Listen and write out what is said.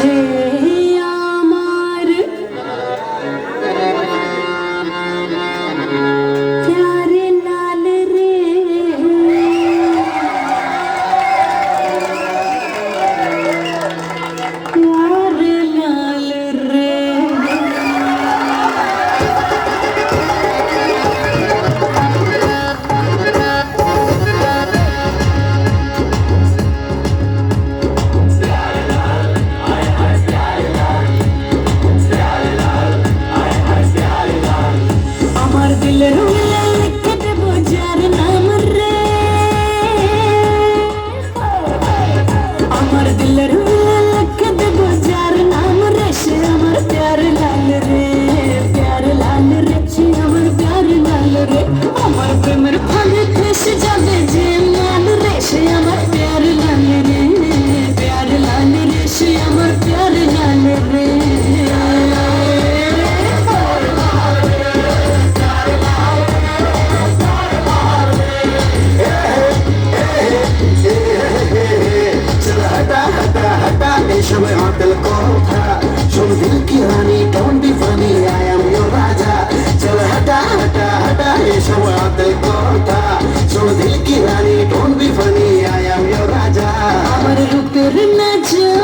সে আমার প্যারে লাল রে প্যারে লাল রে दिल लिख देबो जार नाम रे আমার দিলের লিখ দেবো जार नाम रे সে আমার প্যার লাল রে প্যার লাল রে সে আমার প্যার লাল রে আমার প্রেমের ফাঁদে ফেসে যাবে যে লাল রে সে আমার প্যার লাল রে প্যার লাল রে সে আমার প্যার লাল রে समय दिल को था सुन दिल की रानी don't be funny I am your raja चल हटा हटा हटा ये समय दिल को था सुन दिल की रानी don't be funny I am your raja আমার রূপের নজর